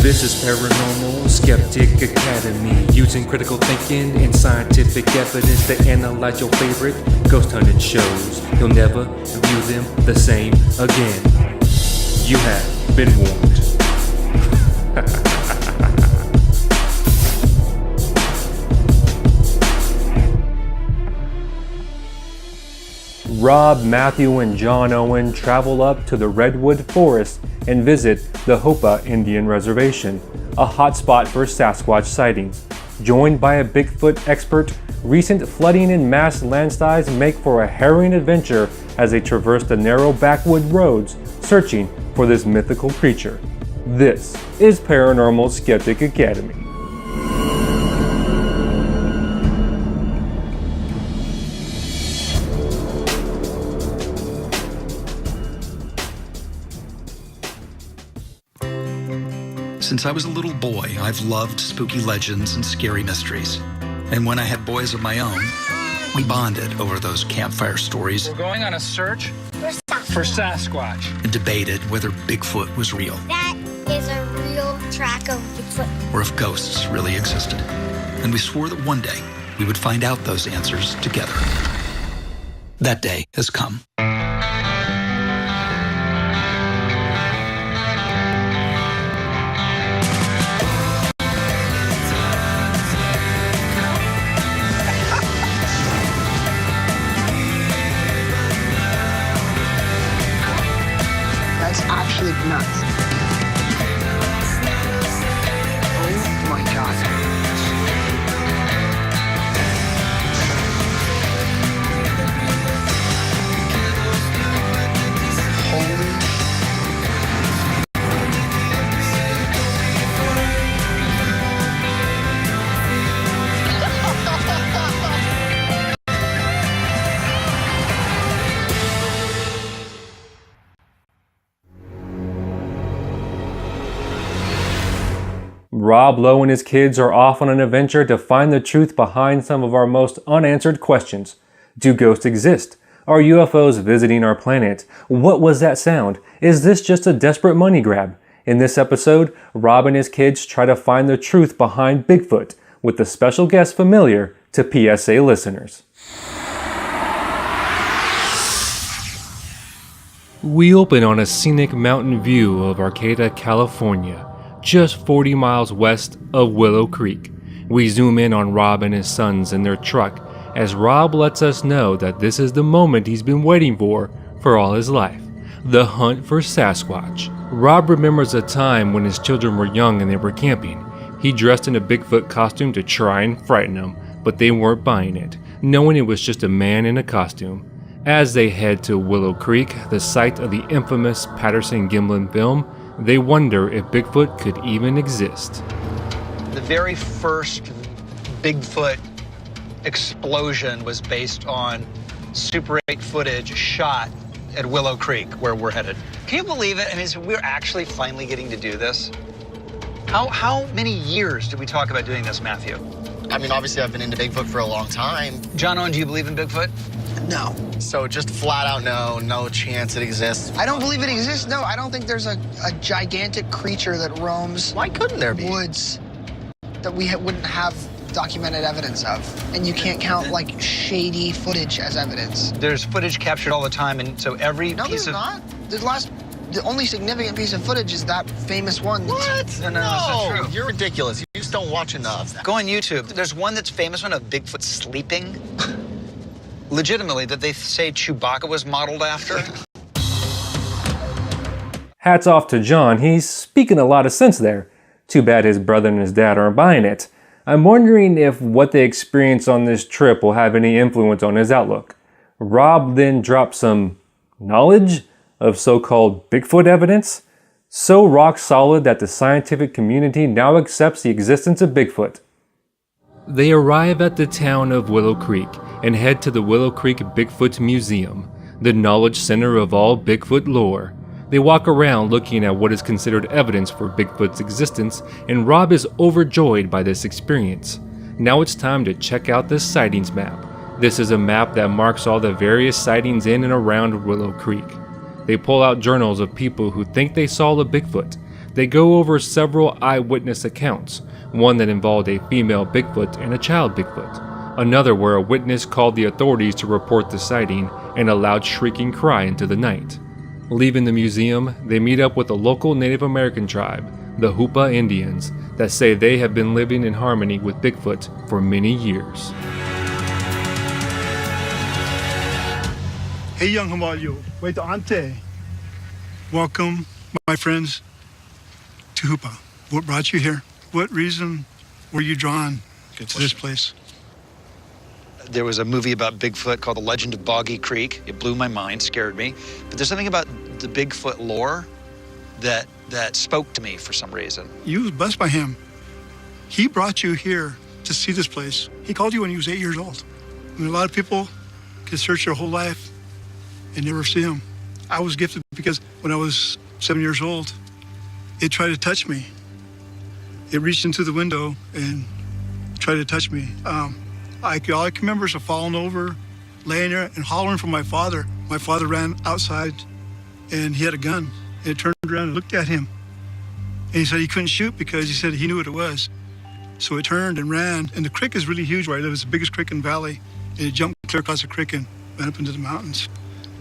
This is Paranormal Skeptic Academy, using critical thinking and scientific evidence to analyze your favorite ghost hunting shows. You'll never view them the same again. You have been warned. Rob, Matthew, and John Owen travel up to the Redwood Forest and visit the Hoopa Indian Reservation, a hotspot for Sasquatch sightings. Joined by a Bigfoot expert, recent flooding and mass landslides make for a harrowing adventure as they traverse the narrow backwood roads searching for this mythical creature. This is Paranormal Skeptic Academy. Since I was a little boy, I've loved spooky legends and scary mysteries. And when I had boys of my own, we bonded over those campfire stories. We're going on a search for Sasquatch. And debated whether Bigfoot was real. That is a real track of Bigfoot. Or if ghosts really existed. And we swore that one day we would find out those answers together. That day has come. That's actually nuts. Oh my God. Holy. Rob, Lowe, and his kids are off on an adventure to find the truth behind some of our most unanswered questions. Do ghosts exist? Are UFOs visiting our planet? What was that sound? Is this just a desperate money grab? In this episode, Rob and his kids try to find the truth behind Bigfoot, with a special guest familiar to PSA listeners. We open on a scenic mountain view of Arcata, California, just 40 miles west of Willow Creek. We zoom in on Rob and his sons in their truck as Rob lets us know that this is the moment he's been waiting for all his life, the hunt for Sasquatch. Rob remembers a time when his children were young and they were camping. He dressed in a Bigfoot costume to try and frighten them, but they weren't buying it, knowing it was just a man in a costume. As they head to Willow Creek, the site of the infamous Patterson-Gimlin film, they wonder if Bigfoot could even exist. The very first Bigfoot explosion was based on Super 8 footage shot at Willow Creek, where we're headed. Can you believe it? I mean, so we're actually finally getting to do this. How many years did we talk about doing this, Matthew? I mean, obviously I've been into Bigfoot for a long time. John Owen, do you believe in Bigfoot? No. So just flat out no chance it exists. I don't believe it exists. No, I don't think there's a gigantic creature that roams Why couldn't there be? woods that we wouldn't have documented evidence of. And you can't count like shady footage as evidence. There's footage captured all the time, and so every No, piece there's of... not. The only significant piece of footage is that famous one. What? No, that's not true. You're ridiculous. You just don't watch enough. Go on YouTube. There's one that's famous one of Bigfoot sleeping. Legitimately, that they say Chewbacca was modeled after. Hats off to John, he's speaking a lot of sense there. Too bad his brother and his dad aren't buying it. I'm wondering if what they experience on this trip will have any influence on his outlook. Rob then drops some knowledge of so-called Bigfoot evidence, so rock solid that the scientific community now accepts the existence of Bigfoot. They arrive at the town of Willow Creek and head to the Willow Creek Bigfoot Museum, the knowledge center of all Bigfoot lore. They walk around looking at what is considered evidence for Bigfoot's existence, and Rob is overjoyed by this experience. Now it's time to check out the sightings map. This is a map that marks all the various sightings in and around Willow Creek. They pull out journals of people who think they saw a Bigfoot. They go over several eyewitness accounts, one that involved a female Bigfoot and a child Bigfoot, another where a witness called the authorities to report the sighting and a loud shrieking cry into the night. Leaving the museum, they meet up with a local Native American tribe, the Hoopa Indians, that say they have been living in harmony with Bigfoot for many years. Hey young Hamayo, wait ante. Welcome, my friends, to Hoopa. What brought you here? What reason were you drawn to this place? There was a movie about Bigfoot called The Legend of Boggy Creek. It blew my mind, scared me. But there's something about the Bigfoot lore that spoke to me for some reason. You was blessed by him. He brought you here to see this place. He called you when you was 8 years old. I mean, a lot of people can search their whole life and never see him. I was gifted because when I was 7 years old, it tried to touch me. It reached into the window and tried to touch me. All I can remember is falling over, laying there and hollering for my father. My father ran outside and he had a gun. And it turned around and looked at him. And he said he couldn't shoot because he said he knew what it was. So it turned and ran. And the creek is really huge where I live. It's the biggest creek in the valley. And it jumped clear across the creek and ran up into the mountains.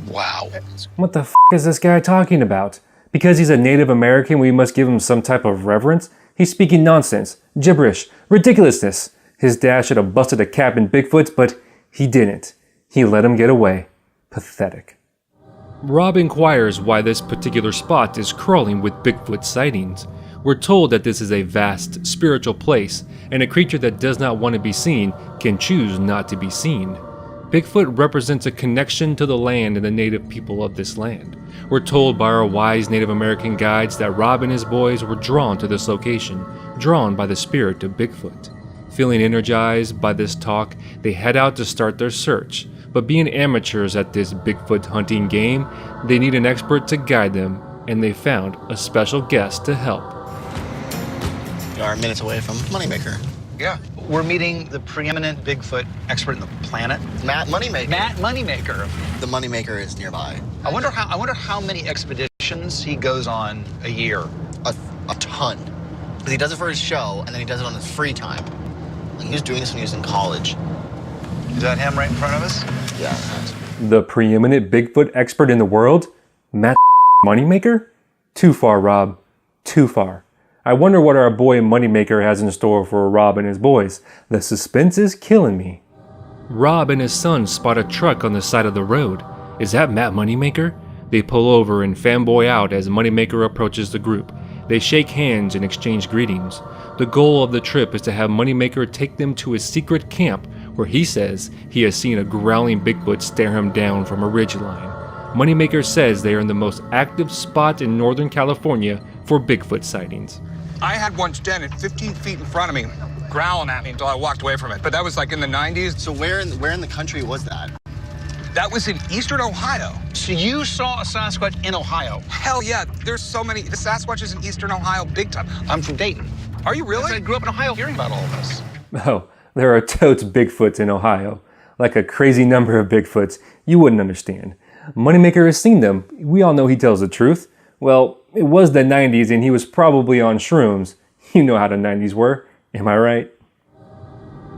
Wow. What the f*** is this guy talking about? Because he's a Native American, we must give him some type of reverence? He's speaking nonsense, gibberish, ridiculousness. His dad should have busted a cap in Bigfoot, but he didn't. He let him get away. Pathetic. Rob inquires why this particular spot is crawling with Bigfoot sightings. We're told that this is a vast, spiritual place, and a creature that does not want to be seen can choose not to be seen. Bigfoot represents a connection to the land and the native people of this land. We're told by our wise Native American guides that Rob and his boys were drawn to this location, drawn by the spirit of Bigfoot. Feeling energized by this talk, they head out to start their search. But being amateurs at this Bigfoot hunting game, they need an expert to guide them, and they found a special guest to help. You are minutes away from Moneymaker. Yeah. We're meeting the preeminent Bigfoot expert in the planet. Matt Moneymaker. Matt Moneymaker. The Moneymaker is nearby. I wonder how many expeditions he goes on a year. A ton. Because he does it for his show, and then he does it on his free time. Like, he was doing this when he was in college. Is that him right in front of us? Yeah. The preeminent Bigfoot expert in the world? Matt Moneymaker? Too far, Rob. Too far. I wonder what our boy Moneymaker has in store for Rob and his boys. The suspense is killing me. Rob and his son spot a truck on the side of the road. Is that Matt Moneymaker? They pull over and fanboy out as Moneymaker approaches the group. They shake hands and exchange greetings. The goal of the trip is to have Moneymaker take them to his secret camp where he says he has seen a growling Bigfoot stare him down from a ridgeline. Moneymaker says they are in the most active spot in Northern California for Bigfoot sightings. I had one standing 15 feet in front of me, growling at me until I walked away from it. But that was like in the 90s. So where in the country was that? That was in eastern Ohio. So you saw a Sasquatch in Ohio? Hell yeah, there's so many. The Sasquatch is in eastern Ohio big time. I'm from Dayton. Are you really? I grew up in Ohio hearing about all of this. Oh, there are totes Bigfoots in Ohio. Like a crazy number of Bigfoots you wouldn't understand. Moneymaker has seen them. We all know he tells the truth. Well, it was the 90s and he was probably on shrooms. You know how the 90s were, am I right?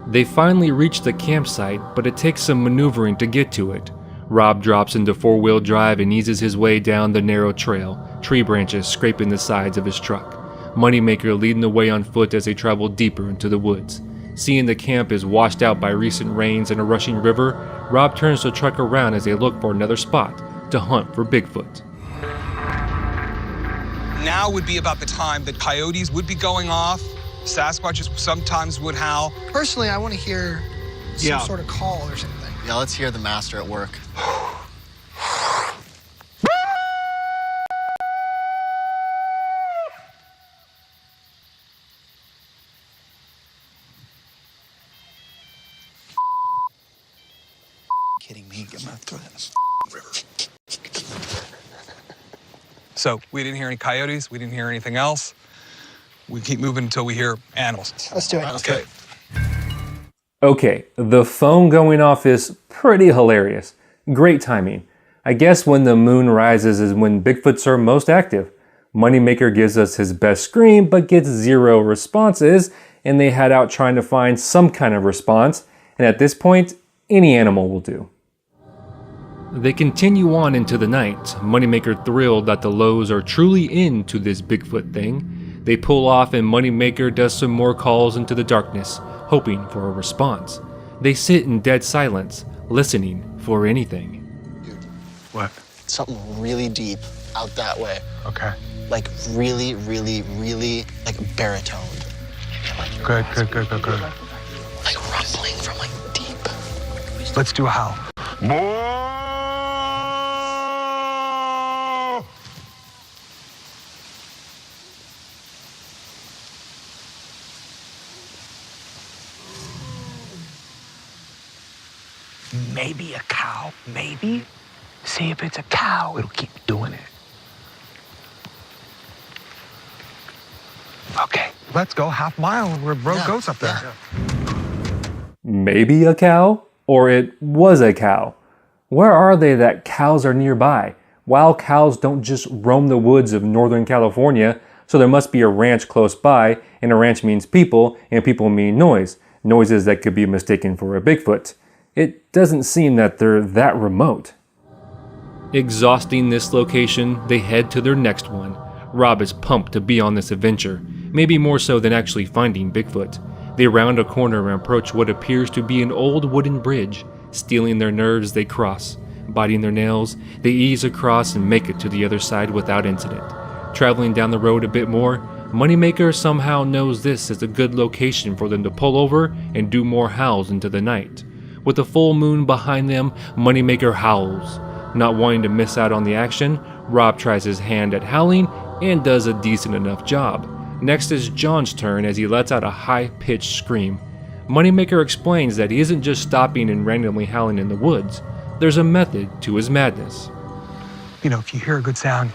They finally reach the campsite, but it takes some maneuvering to get to it. Rob drops into four-wheel drive and eases his way down the narrow trail, tree branches scraping the sides of his truck. Moneymaker leading the way on foot as they travel deeper into the woods. Seeing the camp is washed out by recent rains and a rushing river, Rob turns the truck around as they look for another spot to hunt for Bigfoot. Now would be about the time that coyotes would be going off, Sasquatches sometimes would howl. Personally, I want to hear some sort of call or something. Yeah, let's hear the master at work. Kidding me? I'm gonna throw that in the river. So we didn't hear any coyotes, we didn't hear anything else. We keep moving until we hear animals. Let's do it. Okay. Okay, the phone going off is pretty hilarious. Great timing. I guess when the moon rises is when Bigfoots are most active. Moneymaker gives us his best scream but gets 0 responses, and they head out trying to find some kind of response, and at this point, any animal will do. They continue on into the night, Moneymaker thrilled that the Lowes are truly into this Bigfoot thing. They pull off and Moneymaker does some more calls into the darkness, hoping for a response. They sit in dead silence, listening for anything. Dude, What? something really deep out that way. Okay. Like really, really, really like baritoned. Good. Like rumbling from like deep. Let's do a howl. Maybe a cow, maybe. See if it's a cow, it'll keep doing it. Okay, let's go half mile where road goes up there. Maybe a cow? Or it was a cow? Where are they that cows are nearby? Wild cows don't just roam the woods of Northern California, so there must be a ranch close by, and a ranch means people, and people mean noise. Noises that could be mistaken for a Bigfoot. It doesn't seem that they're that remote. Exhausting this location, they head to their next one. Rob is pumped to be on this adventure, maybe more so than actually finding Bigfoot. They round a corner and approach what appears to be an old wooden bridge. Stealing their nerves, they cross. Biting their nails, they ease across and make it to the other side without incident. Traveling down the road a bit more, Moneymaker somehow knows this is a good location for them to pull over and do more howls into the night. With the full moon behind them, Moneymaker howls. Not wanting to miss out on the action, Rob tries his hand at howling and does a decent enough job. Next is John's turn as he lets out a high-pitched scream. Moneymaker explains that he isn't just stopping and randomly howling in the woods. There's a method to his madness. You know, if you hear a good sound,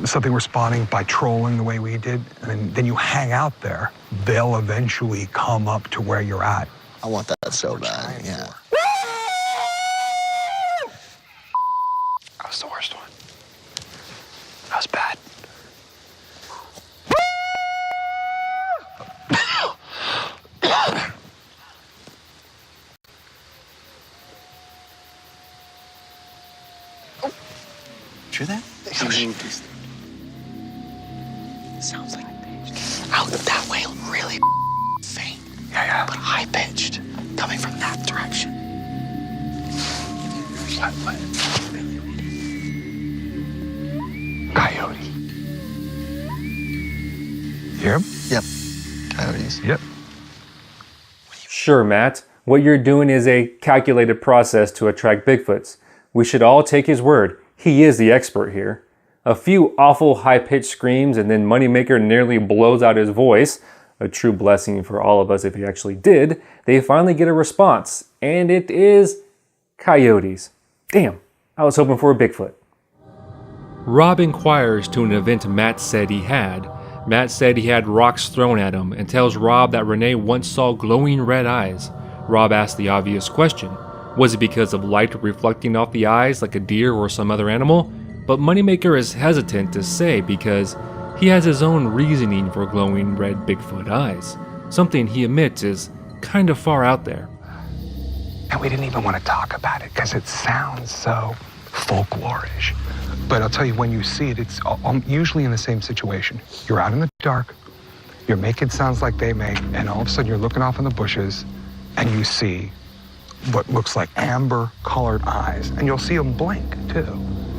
something responding by trolling the way we did, and then you hang out there, they'll eventually come up to where you're at. I want that so bad, yeah. That was the worst one. That was bad. Hear that? Sounds like out that way, really faint, Yeah. but high pitched, coming from that direction. Coyote. Hear him? Yep, coyotes. Yep. Sure, Matt. What you're doing is a calculated process to attract Bigfoots. We should all take his word. He is the expert here. A few awful high-pitched screams and then Moneymaker nearly blows out his voice. A true blessing for all of us if he actually did. They finally get a response, and it is coyotes. Damn, I was hoping for a Bigfoot. Rob inquires to an event Matt said he had. Matt said he had rocks thrown at him and tells Rob that Renee once saw glowing red eyes. Rob asks the obvious question. Was it because of light reflecting off the eyes like a deer or some other animal? But Moneymaker is hesitant to say because he has his own reasoning for glowing red Bigfoot eyes. Something he admits is kind of far out there. And we didn't even want to talk about it because it sounds so folklorish. But I'll tell you, when you see it, it's usually in the same situation. You're out in the dark, you're making sounds like they make, and all of a sudden you're looking off in the bushes and you see what looks like amber-colored eyes. And you'll see them blink, too.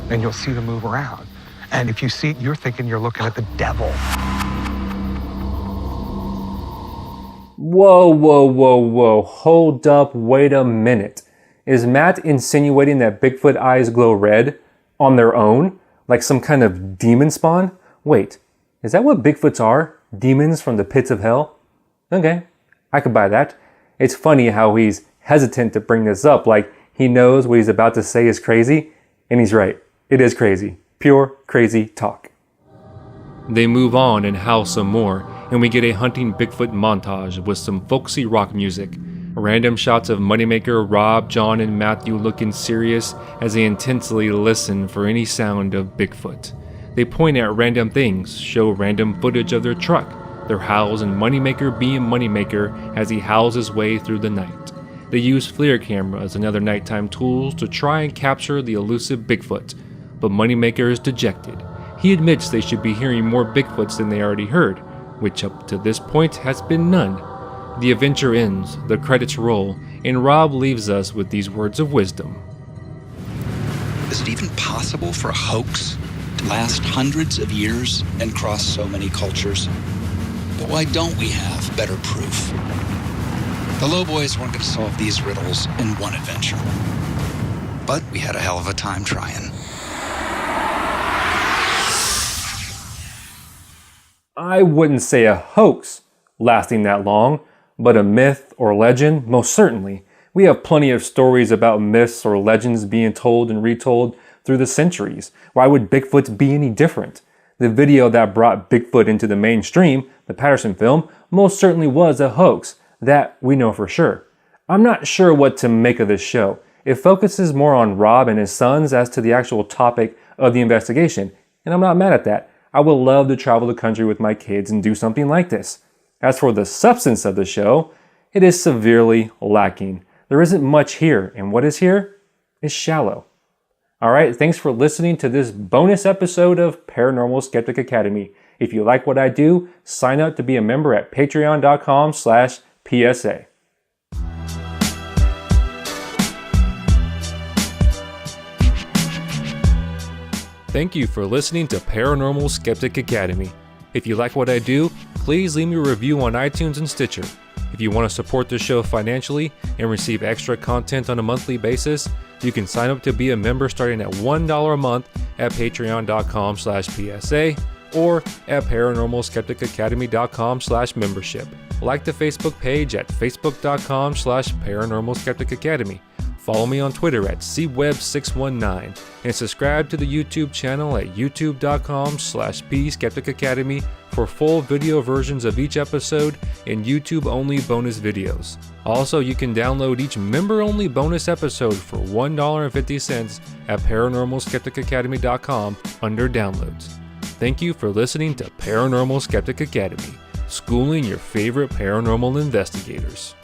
And you'll see them move around. And if you see it, you're thinking you're looking at the devil. Whoa. Hold up, wait a minute. Is Matt insinuating that Bigfoot eyes glow red on their own? Like some kind of demon spawn? Wait, is that what Bigfoots are? Demons from the pits of hell? Okay, I could buy that. It's funny how he's hesitant to bring this up, like he knows what he's about to say is crazy, and he's right. It is crazy. Pure crazy talk. They move on and howl some more, and we get a hunting Bigfoot montage with some folksy rock music. Random shots of Moneymaker, Rob, John, and Matthew looking serious as they intensely listen for any sound of Bigfoot. They point at random things, show random footage of their truck, their howls, and Moneymaker being Moneymaker as he howls his way through the night. They use FLIR cameras and other nighttime tools to try and capture the elusive Bigfoot, but Moneymaker is dejected. He admits they should be hearing more Bigfoots than they already heard, which up to this point has been none. The adventure ends, the credits roll, and Rob leaves us with these words of wisdom. Is it even possible for a hoax to last hundreds of years and cross so many cultures? But why don't we have better proof? The Lowe boys weren't going to solve these riddles in one adventure. But we had a hell of a time trying. I wouldn't say a hoax lasting that long, but a myth or legend, most certainly. We have plenty of stories about myths or legends being told and retold through the centuries. Why would Bigfoot be any different? The video that brought Bigfoot into the mainstream, the Patterson film, most certainly was a hoax. That we know for sure. I'm not sure what to make of this show. It focuses more on Rob and his sons as to the actual topic of the investigation, and I'm not mad at that. I would love to travel the country with my kids and do something like this. As for the substance of the show, it is severely lacking. There isn't much here, and what is here is shallow. Alright, thanks for listening to this bonus episode of Paranormal Skeptic Academy. If you like what I do, sign up to be a member at patreon.com/PSA. Thank you for listening to Paranormal Skeptic Academy. If you like what I do, please leave me a review on iTunes and Stitcher. If you want to support the show financially and receive extra content on a monthly basis, you can sign up to be a member starting at $1 a month at patreon.com/PSA or at paranormalskepticacademy.com/membership. Like the Facebook page at facebook.com/paranormalskepticacademy. Follow me on Twitter at cweb619 and subscribe to the YouTube channel at youtube.com/pskepticacademy for full video versions of each episode and YouTube-only bonus videos. Also, you can download each member-only bonus episode for $1.50 at paranormalskepticacademy.com under downloads. Thank you for listening to Paranormal Skeptic Academy, schooling your favorite paranormal investigators.